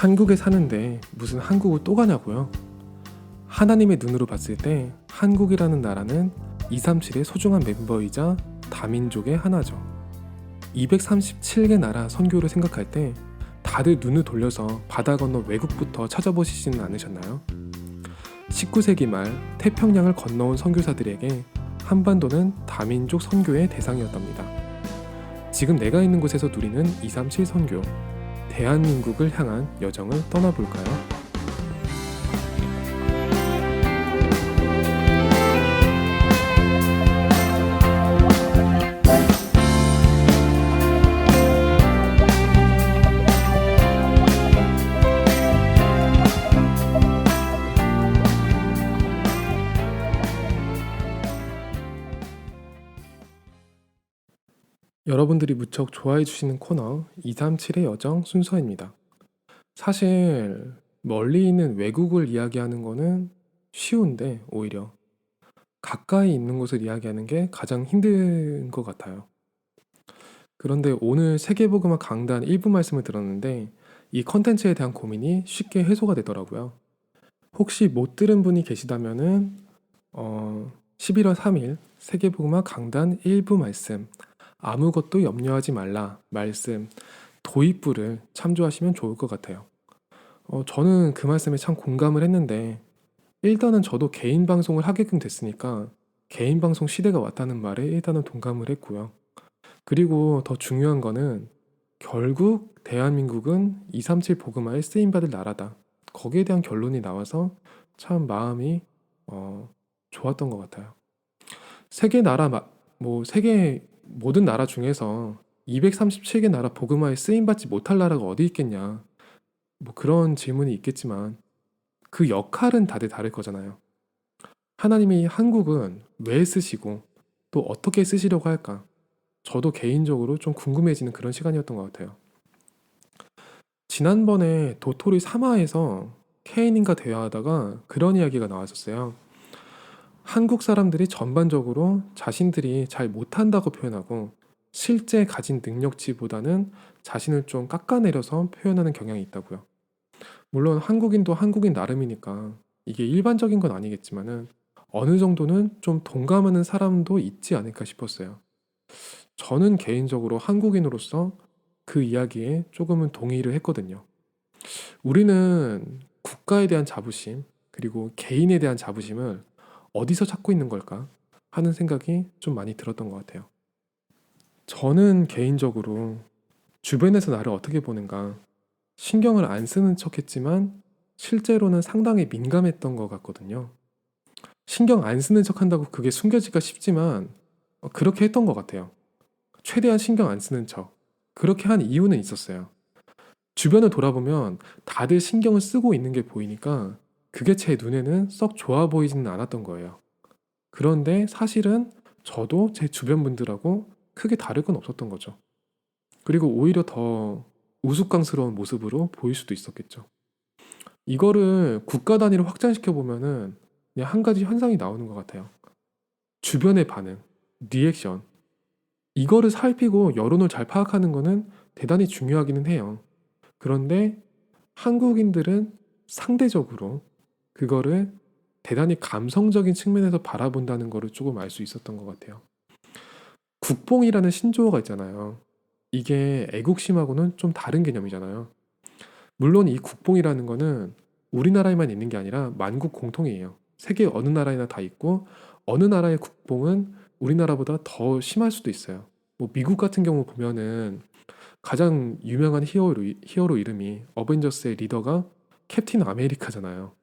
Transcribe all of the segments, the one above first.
한국에 사는데 무슨 한국을 또 가냐고요? 하나님의 눈으로 봤을 때 한국이라는 나라는 237의 소중한 멤버이자 다민족의 하나죠. 237개 나라 선교를 생각할 때 다들 눈을 돌려서 바다 건너 외국부터 찾아보시지는 않으셨나요? 19세기 말 태평양을 건너온 선교사들에게 한반도는 다민족 선교의 대상이었답니다. 지금 내가 있는 곳에서 누리는 237 선교, 대한민국을 향한 여정을 떠나볼까요? 여러분들이 무척 좋아해 주시는 코너 237의 여정 순서입니다. 사실 멀리 있는 외국을 이야기하는 거는 쉬운데 오히려 가까이 있는 곳을 이야기하는 게 가장 힘든 것 같아요. 그런데 오늘 세계복음화 강단 1부 말씀을 들었는데 이 컨텐츠에 대한 고민이 쉽게 해소가 되더라고요. 혹시 못 들은 분이 계시다면은 11월 3일 세계복음화 강단 1부 말씀, 아무것도 염려하지 말라 말씀 도입부를 참조하시면 좋을 것 같아요. 저는 그 말씀에 참 공감을 했는데 일단은 저도 개인 방송을 하게끔 됐으니까 개인 방송 시대가 왔다는 말에 일단은 동감을 했고요. 그리고 더 중요한 거는 결국 대한민국은 237 복음화에 쓰임받을 나라다. 거기에 대한 결론이 나와서 참 마음이 좋았던 것 같아요. 세계 나라 세계 모든 나라 중에서 237개 나라 복음화에 쓰임받지 못할 나라가 어디 있겠냐. 그런 질문이 있겠지만 그 역할은 다들 다를 거잖아요. 하나님이 한국은 왜 쓰시고 또 어떻게 쓰시려고 할까? 저도 개인적으로 좀 궁금해지는 그런 시간이었던 것 같아요. 지난번에 도토리 3화에서 케이님과 대화하다가 그런 이야기가 나왔었어요. 한국 사람들이 전반적으로 자신들이 잘 못한다고 표현하고 실제 가진 능력치보다는 자신을 좀 깎아내려서 표현하는 경향이 있다고요. 물론 한국인도 한국인 나름이니까 이게 일반적인 건 아니겠지만은 어느 정도는 좀 동감하는 사람도 있지 않을까 싶었어요. 저는 개인적으로 한국인으로서 그 이야기에 조금은 동의를 했거든요. 우리는 국가에 대한 자부심, 그리고 개인에 대한 자부심을 어디서 찾고 있는 걸까 하는 생각이 좀 많이 들었던 것 같아요. 저는 개인적으로 주변에서 나를 어떻게 보는가 신경을 안 쓰는 척 했지만 실제로는 상당히 민감했던 것 같거든요. 신경 안 쓰는 척 한다고 그게 숨겨질까 싶지만 그렇게 했던 것 같아요. 최대한 신경 안 쓰는 척. 그렇게 한 이유는 있었어요. 주변을 돌아보면 다들 신경을 쓰고 있는 게 보이니까 그게 제 눈에는 썩 좋아 보이지는 않았던 거예요. 그런데 사실은 저도 제 주변 분들하고 크게 다를 건 없었던 거죠. 그리고 오히려 더 우스꽝스러운 모습으로 보일 수도 있었겠죠. 이거를 국가 단위로 확장시켜 보면은 그냥 한 가지 현상이 나오는 것 같아요. 주변의 반응, 리액션. 이거를 살피고 여론을 잘 파악하는 거는 대단히 중요하기는 해요. 그런데 한국인들은 상대적으로 그거를 대단히 감성적인 측면에서 바라본다는 거를 조금 알 수 있었던 것 같아요. 국뽕이라는 신조어가 있잖아요. 이게 애국심하고는 좀 다른 개념이잖아요. 물론 이 국뽕이라는 거는 우리나라에만 있는 게 아니라 만국 공통이에요. 세계 어느 나라에나 다 있고 어느 나라의 국뽕은 우리나라보다 더 심할 수도 있어요. 미국 같은 경우 보면은 가장 유명한 히어로 이름이 어벤져스의 리더가 캡틴 아메리카잖아요.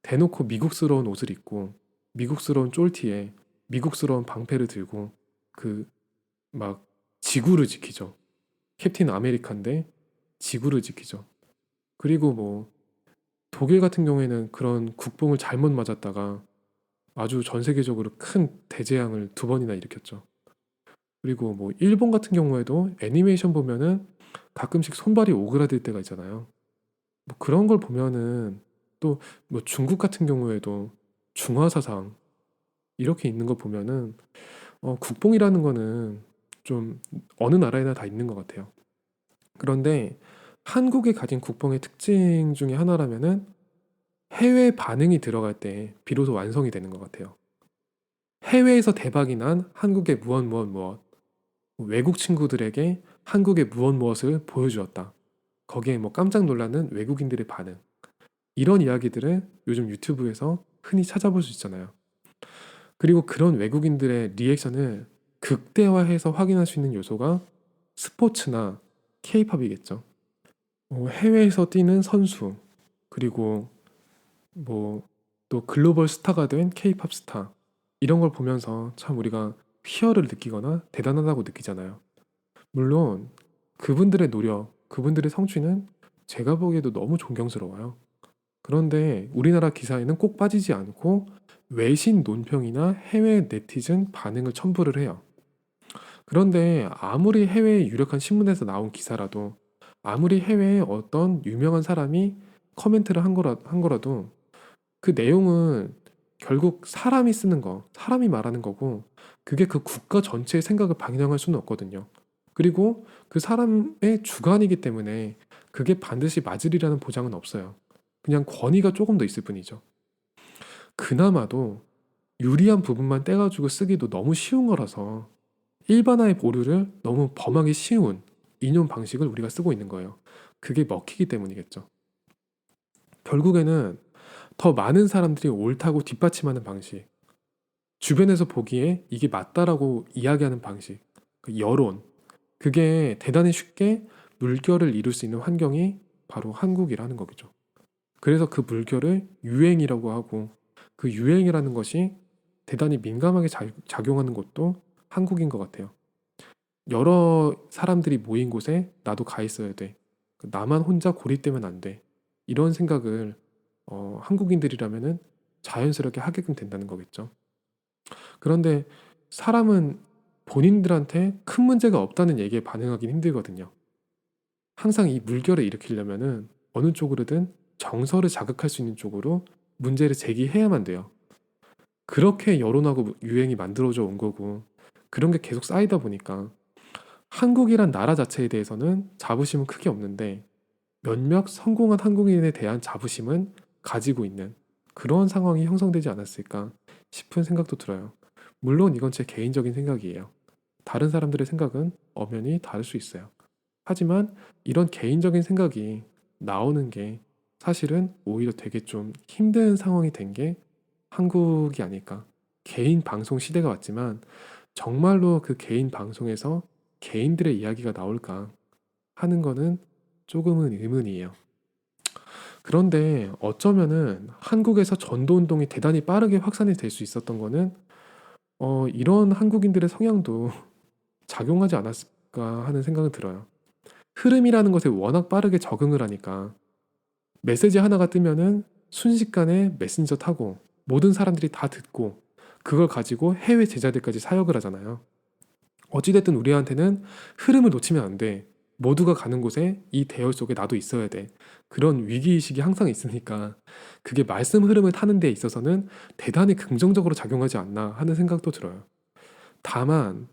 대놓고 미국스러운 옷을 입고 미국스러운 쫄티에 미국스러운 방패를 들고 그 막 지구를 지키죠. 캡틴 아메리카인데 지구를 지키죠. 그리고 독일 같은 경우에는 그런 국뽕을 잘못 맞았다가 아주 전 세계적으로 큰 대재앙을 두 번이나 일으켰죠. 그리고 일본 같은 경우에도 애니메이션 보면은 가끔씩 손발이 오그라들 때가 있잖아요. 그런 걸 보면은 또 중국 같은 경우에도 중화사상 이렇게 있는 거 보면은 국뽕이라는 거는 좀 어느 나라에나 다 있는 것 같아요. 그런데 한국이 가진 국뽕의 특징 중에 하나라면은 해외 반응이 들어갈 때 비로소 완성이 되는 것 같아요. 해외에서 대박이 난 한국의 무엇 무엇 무엇, 외국 친구들에게 한국의 무엇 무엇을 보여주었다. 거기에 뭐 깜짝 놀라는 외국인들의 반응. 이런 이야기들을 요즘 유튜브에서 흔히 찾아볼 수 있잖아요. 그리고 그런 외국인들의 리액션을 극대화해서 확인할 수 있는 요소가 스포츠나 케이팝이겠죠. 해외에서 뛰는 선수, 그리고 뭐 또 글로벌 스타가 된 케이팝 스타, 이런 걸 보면서 참 우리가 희열을 느끼거나 대단하다고 느끼잖아요. 물론 그분들의 노력, 그분들의 성취는 제가 보기에도 너무 존경스러워요. 그런데 우리나라 기사에는 꼭 빠지지 않고 외신 논평이나 해외 네티즌 반응을 첨부를 해요. 그런데 아무리 해외의 유력한 신문에서 나온 기사라도, 아무리 해외에 어떤 유명한 사람이 코멘트를 한 거라도 그 내용은 결국 사람이 쓰는 거, 사람이 말하는 거고, 그게 그 국가 전체의 생각을 반영할 수는 없거든요. 그리고 그 사람의 주관이기 때문에 그게 반드시 맞으리라는 보장은 없어요. 그냥 권위가 조금 더 있을 뿐이죠. 그나마도 유리한 부분만 떼가지고 쓰기도 너무 쉬운 거라서 일반화의 보류를 너무 범하기 쉬운 인용 방식을 우리가 쓰고 있는 거예요. 그게 먹히기 때문이겠죠. 결국에는 더 많은 사람들이 옳다고 뒷받침하는 방식, 주변에서 보기에 이게 맞다라고 이야기하는 방식, 그 여론, 그게 대단히 쉽게 물결을 이룰 수 있는 환경이 바로 한국이라는 거겠죠. 그래서 그 물결을 유행이라고 하고, 그 유행이라는 것이 대단히 민감하게 작용하는 곳도 한국인 것 같아요. 여러 사람들이 모인 곳에 나도 가 있어야 돼. 나만 혼자 고립되면 안 돼. 이런 생각을 한국인들이라면은 자연스럽게 하게끔 된다는 거겠죠. 그런데 사람은 본인들한테 큰 문제가 없다는 얘기에 반응하기는 힘들거든요. 항상 이 물결을 일으키려면은 어느 쪽으로든 정서를 자극할 수 있는 쪽으로 문제를 제기해야만 돼요. 그렇게 여론하고 유행이 만들어져 온 거고, 그런 게 계속 쌓이다 보니까 한국이란 나라 자체에 대해서는 자부심은 크게 없는데 몇몇 성공한 한국인에 대한 자부심은 가지고 있는 그런 상황이 형성되지 않았을까 싶은 생각도 들어요. 물론 이건 제 개인적인 생각이에요. 다른 사람들의 생각은 엄연히 다를 수 있어요. 하지만 이런 개인적인 생각이 나오는 게 사실은 오히려 되게 좀 힘든 상황이 된 게 한국이 아닐까. 개인 방송 시대가 왔지만 정말로 그 개인 방송에서 개인들의 이야기가 나올까 하는 거는 조금은 의문이에요. 그런데 어쩌면은 한국에서 전도 운동이 대단히 빠르게 확산이 될 수 있었던 거는 이런 한국인들의 성향도 작용하지 않았을까 하는 생각은 들어요. 흐름이라는 것에 워낙 빠르게 적응을 하니까 메시지 하나가 뜨면은 순식간에 메신저 타고 모든 사람들이 다 듣고 그걸 가지고 해외 제자들까지 사역을 하잖아요. 어찌됐든 우리한테는 흐름을 놓치면 안 돼. 모두가 가는 곳에 이 대열 속에 나도 있어야 돼. 그런 위기의식이 항상 있으니까 그게 말씀 흐름을 타는 데 있어서는 대단히 긍정적으로 작용하지 않나 하는 생각도 들어요. 다만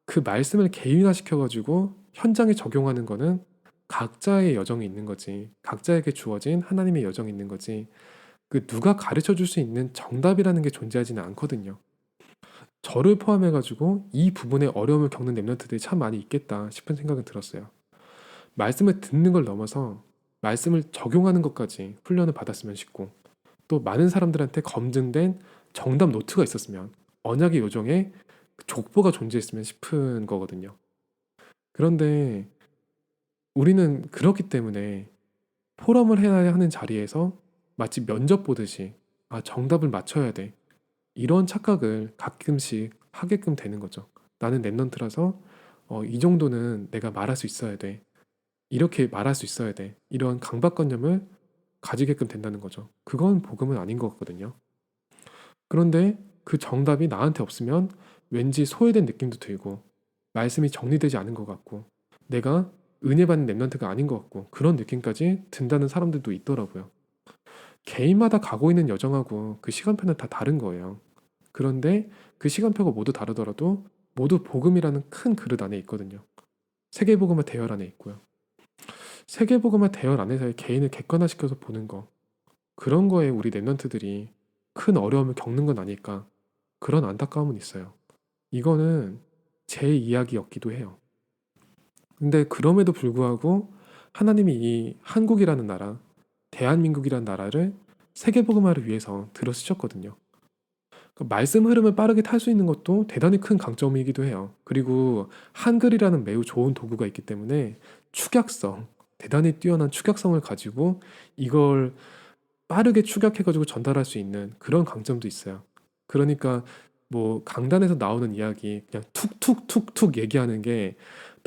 그 말씀을 개인화시켜가지고 현장에 적용하는 거는 각자의 여정이 있는 거지. 각자에게 주어진 하나님의 여정이 있는 거지. 그 누가 가르쳐 줄 수 있는 정답이라는 게 존재하지는 않거든요. 저를 포함해가지고 이 부분에 어려움을 겪는 랩런트들이 참 많이 있겠다 싶은 생각은 들었어요. 말씀을 듣는 걸 넘어서 말씀을 적용하는 것까지 훈련을 받았으면 싶고, 또 많은 사람들한테 검증된 정답 노트가 있었으면, 언약의 요정에 족보가 존재했으면 싶은 거거든요. 그런데 우리는 그렇기 때문에 포럼을 해야 하는 자리에서 마치 면접 보듯이 정답을 맞춰야 돼. 이런 착각을 가끔씩 하게끔 되는 거죠. 나는 랩런트라서 이 정도는 내가 말할 수 있어야 돼. 이렇게 말할 수 있어야 돼. 이런 강박관념을 가지게끔 된다는 거죠. 그건 복음은 아닌 것 같거든요. 그런데 그 정답이 나한테 없으면 왠지 소외된 느낌도 들고 말씀이 정리되지 않은 것 같고 내가 은혜 받는 랩런트가 아닌 것 같고 그런 느낌까지 든다는 사람들도 있더라고요. 개인마다 가고 있는 여정하고 그 시간표는 다 다른 거예요. 그런데 그 시간표가 모두 다르더라도 모두 복음이라는 큰 그릇 안에 있거든요. 세계복음의 대열 안에 있고요. 세계복음화 대열 안에서의 개인을 객관화시켜서 보는 거, 그런 거에 우리 랩런트들이 큰 어려움을 겪는 건 아닐까, 그런 안타까움은 있어요. 이거는 제 이야기였기도 해요. 근데 그럼에도 불구하고 하나님이 이 한국이라는 나라, 대한민국이라는 나라를 세계복음화를 위해서 들어쓰셨거든요. 말씀 흐름을 빠르게 탈 수 있는 것도 대단히 큰 강점이기도 해요. 그리고 한글이라는 매우 좋은 도구가 있기 때문에 축약성, 대단히 뛰어난 축약성을 가지고 이걸 빠르게 축약해가지고 전달할 수 있는 그런 강점도 있어요. 그러니까 뭐 강단에서 나오는 이야기 그냥 툭툭툭툭 얘기하는 게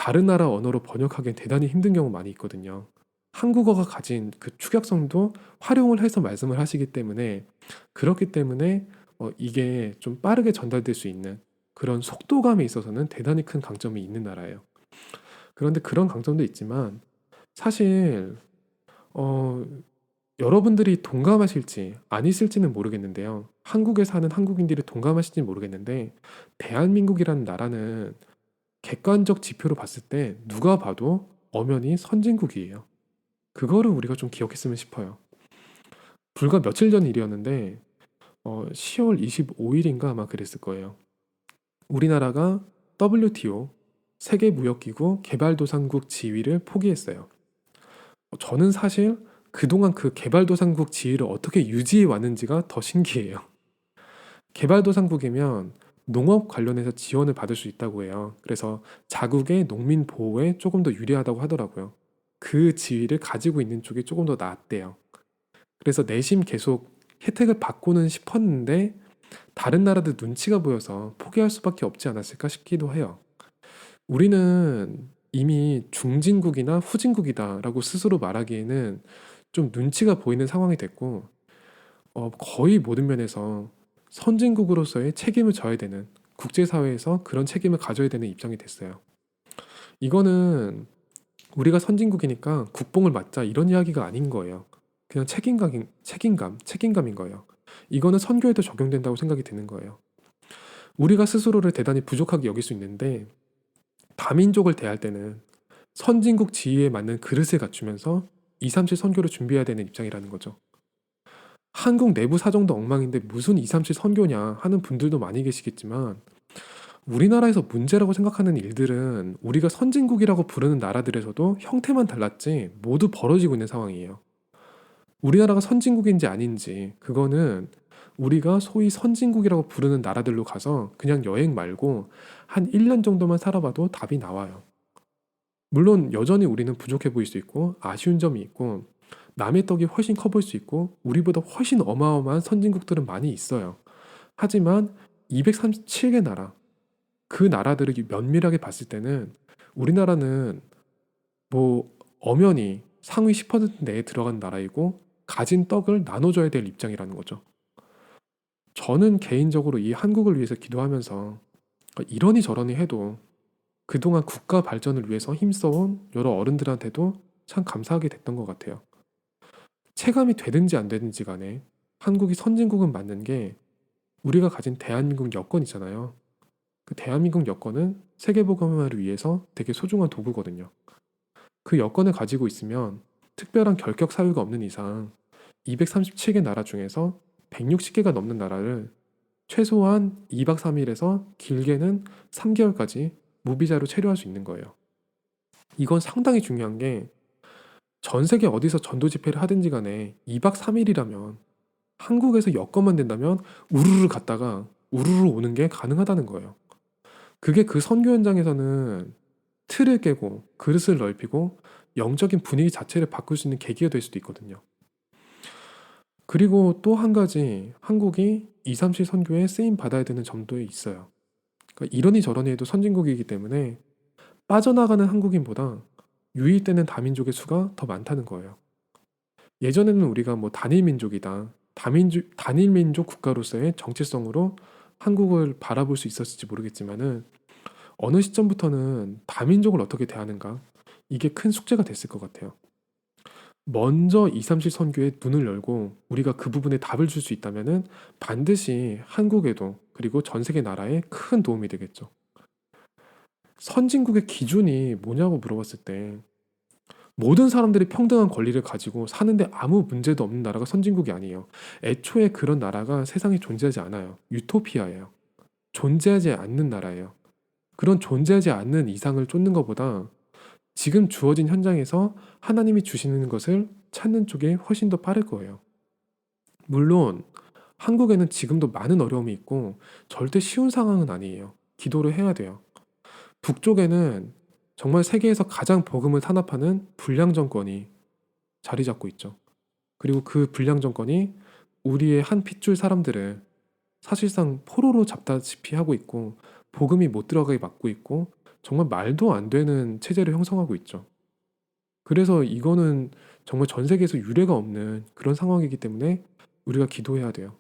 다른 나라 언어로 번역하기엔 대단히 힘든 경우 많이 있거든요. 한국어가 가진 그 축약성도 활용을 해서 말씀을 하시기 때문에 그렇기 때문에 이게 좀 빠르게 전달될 수 있는 그런 속도감에 있어서는 대단히 큰 강점이 있는 나라예요. 그런데 그런 강점도 있지만 사실 어, 여러분들이 동감하실지 아니실지는 모르겠는데요. 한국에 사는 한국인들이 동감하실지 모르겠는데 대한민국이라는 나라는 객관적 지표로 봤을 때 누가 봐도 엄연히 선진국이에요. 그거를 우리가 좀 기억했으면 싶어요. 불과 며칠 전 일이었는데 10월 25일인가 아마 그랬을 거예요. 우리나라가 WTO 세계무역기구 개발도상국 지위를 포기했어요. 저는 사실 그동안 그 개발도상국 지위를 어떻게 유지해 왔는지가 더 신기해요. 개발도상국이면 농업 관련해서 지원을 받을 수 있다고 해요. 그래서 자국의 농민 보호에 조금 더 유리하다고 하더라고요. 그 지위를 가지고 있는 쪽이 조금 더 낫대요. 그래서 내심 계속 혜택을 받고는 싶었는데 다른 나라들 눈치가 보여서 포기할 수밖에 없지 않았을까 싶기도 해요. 우리는 이미 중진국이나 후진국이다라고 스스로 말하기에는 좀 눈치가 보이는 상황이 됐고 거의 모든 면에서 선진국으로서의 책임을 져야 되는 국제사회에서 그런 책임을 가져야 되는 입장이 됐어요. 이거는 우리가 선진국이니까 국뽕을 맞자 이런 이야기가 아닌 거예요. 그냥 책임감인 거예요. 이거는 선교에도 적용된다고 생각이 드는 거예요. 우리가 스스로를 대단히 부족하게 여길 수 있는데 다민족을 대할 때는 선진국 지위에 맞는 그릇을 갖추면서 237 선교를 준비해야 되는 입장이라는 거죠. 한국 내부 사정도 엉망인데 무슨 237 선교냐 하는 분들도 많이 계시겠지만 우리나라에서 문제라고 생각하는 일들은 우리가 선진국이라고 부르는 나라들에서도 형태만 달랐지 모두 벌어지고 있는 상황이에요. 우리나라가 선진국인지 아닌지 그거는 우리가 소위 선진국이라고 부르는 나라들로 가서 그냥 여행 말고 한 1년 정도만 살아봐도 답이 나와요. 물론 여전히 우리는 부족해 보일 수 있고 아쉬운 점이 있고 남의 떡이 훨씬 커 보일 수 있고 우리보다 훨씬 어마어마한 선진국들은 많이 있어요. 하지만 237개 나라, 그 나라들을 면밀하게 봤을 때는 우리나라는 뭐 엄연히 상위 10% 내에 들어간 나라이고 가진 떡을 나눠줘야 될 입장이라는 거죠. 저는 개인적으로 이 한국을 위해서 기도하면서 이러니 저러니 해도 그동안 국가 발전을 위해서 힘써온 여러 어른들한테도 참 감사하게 됐던 것 같아요. 체감이 되든지 안 되든지 간에 한국이 선진국은 맞는 게 우리가 가진 대한민국 여건이잖아요. 그 대한민국 여건은 세계보건화를 위해서 되게 소중한 도구거든요. 그 여건을 가지고 있으면 특별한 결격 사유가 없는 이상 237개 나라 중에서 160개가 넘는 나라를 최소한 2박 3일에서 길게는 3개월까지 무비자로 체류할 수 있는 거예요. 이건 상당히 중요한 게 전 세계 어디서 전도 집회를 하든지 간에 2박 3일이라면 한국에서 여건만 된다면 우르르 갔다가 우르르 오는 게 가능하다는 거예요. 그게 그 선교 현장에서는 틀을 깨고 그릇을 넓히고 영적인 분위기 자체를 바꿀 수 있는 계기가 될 수도 있거든요. 그리고 또 한 가지 한국이 237 선교에 쓰임 받아야 되는 점도 있어요. 그러니까 이러니 저러니 해도 선진국이기 때문에 빠져나가는 한국인보다 유입되는 다민족의 수가 더 많다는 거예요. 예전에는 우리가 뭐 단일민족이다, 단일민족 국가로서의 정체성으로 한국을 바라볼 수 있었을지 모르겠지만은 어느 시점부터는 다민족을 어떻게 대하는가 이게 큰 숙제가 됐을 것 같아요. 먼저 237 선교에 눈을 열고 우리가 그 부분에 답을 줄 수 있다면은 반드시 한국에도 그리고 전 세계 나라에 큰 도움이 되겠죠. 선진국의 기준이 뭐냐고 물어봤을 때 모든 사람들이 평등한 권리를 가지고 사는데 아무 문제도 없는 나라가 선진국이 아니에요. 애초에 그런 나라가 세상에 존재하지 않아요. 유토피아예요. 존재하지 않는 나라예요. 그런 존재하지 않는 이상을 쫓는 것보다 지금 주어진 현장에서 하나님이 주시는 것을 찾는 쪽이 훨씬 더 빠를 거예요. 물론 한국에는 지금도 많은 어려움이 있고 절대 쉬운 상황은 아니에요. 기도를 해야 돼요. 북쪽에는 정말 세계에서 가장 복음을 탄압하는 불량 정권이 자리 잡고 있죠. 그리고 그 불량 정권이 우리의 한 핏줄 사람들을 사실상 포로로 잡다시피 하고 있고 복음이 못 들어가게 막고 있고 정말 말도 안 되는 체제를 형성하고 있죠. 그래서 이거는 정말 전 세계에서 유례가 없는 그런 상황이기 때문에 우리가 기도해야 돼요.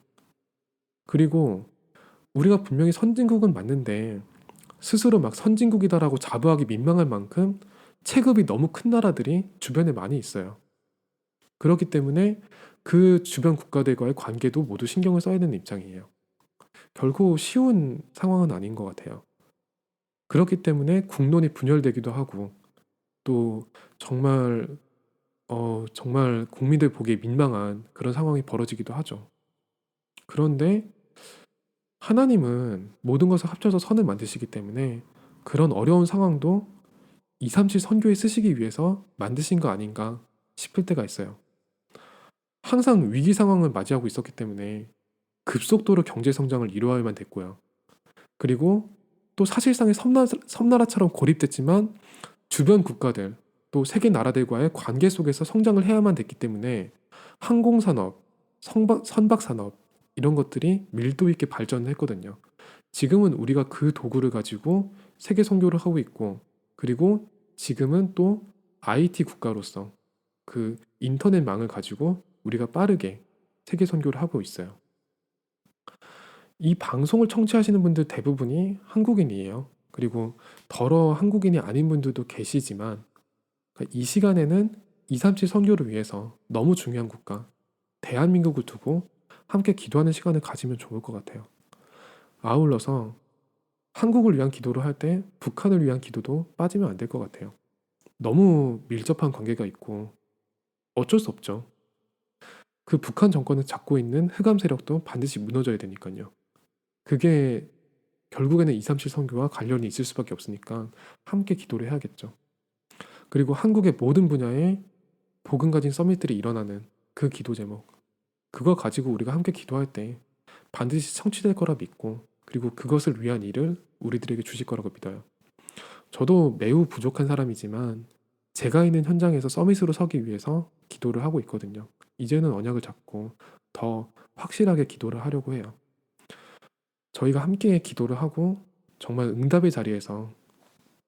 그리고 우리가 분명히 선진국은 맞는데 스스로 막 선진국이다라고 자부하기 민망할 만큼 체급이 너무 큰 나라들이 주변에 많이 있어요. 그렇기 때문에 그 주변 국가들과의 관계도 모두 신경을 써야 되는 입장이에요. 결코 쉬운 상황은 아닌 것 같아요. 그렇기 때문에 국론이 분열되기도 하고 또 정말 정말 국민들 보기에 민망한 그런 상황이 벌어지기도 하죠. 그런데 하나님은 모든 것을 합쳐서 선을 만드시기 때문에 그런 어려운 상황도 237 선교에 쓰시기 위해서 만드신 거 아닌가 싶을 때가 있어요. 항상 위기 상황을 맞이하고 있었기 때문에 급속도로 경제 성장을 이루어야만 됐고요. 그리고 또 사실상의 섬나라처럼 고립됐지만 주변 국가들 또 세계 나라들과의 관계 속에서 성장을 해야만 됐기 때문에 항공산업, 선박산업 이런 것들이 밀도 있게 발전했거든요. 지금은 우리가 그 도구를 가지고 세계 선교를 하고 있고 그리고 지금은 또 IT 국가로서 그 인터넷망을 가지고 우리가 빠르게 세계 선교를 하고 있어요. 이 방송을 청취하시는 분들 대부분이 한국인이에요. 그리고 더러 한국인이 아닌 분들도 계시지만 그러니까 이 시간에는 237 선교를 위해서 너무 중요한 국가 대한민국을 두고 함께 기도하는 시간을 가지면 좋을 것 같아요. 아울러서 한국을 위한 기도를 할 때 북한을 위한 기도도 빠지면 안 될 것 같아요. 너무 밀접한 관계가 있고 어쩔 수 없죠. 그 북한 정권을 잡고 있는 흑암 세력도 반드시 무너져야 되니까요. 그게 결국에는 237 선교와 관련이 있을 수밖에 없으니까 함께 기도를 해야겠죠. 그리고 한국의 모든 분야에 복음 가진 서밋들이 일어나는 그 기도 제목 그거 가지고 우리가 함께 기도할 때 반드시 성취될 거라 믿고 그리고 그것을 위한 일을 우리들에게 주실 거라고 믿어요. 저도 매우 부족한 사람이지만 제가 있는 현장에서 서밋으로 서기 위해서 기도를 하고 있거든요. 이제는 언약을 잡고 더 확실하게 기도를 하려고 해요. 저희가 함께 기도를 하고 정말 응답의 자리에서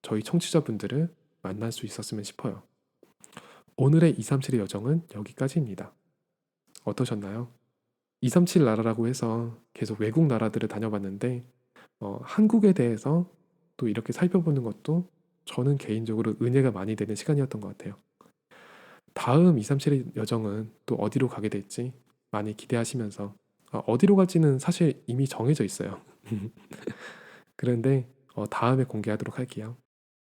저희 청취자분들을 만날 수 있었으면 싶어요. 오늘의 237의 여정은 여기까지입니다. 어떠셨나요? 237 나라라고 해서 계속 외국 나라들을 다녀봤는데 한국에 대해서 또 이렇게 살펴보는 것도 저는 개인적으로 은혜가 많이 되는 시간이었던 것 같아요. 다음 237의 여정은 또 어디로 가게 될지 많이 기대하시면서 어디로 갈지는 사실 이미 정해져 있어요. 그런데 다음에 공개하도록 할게요.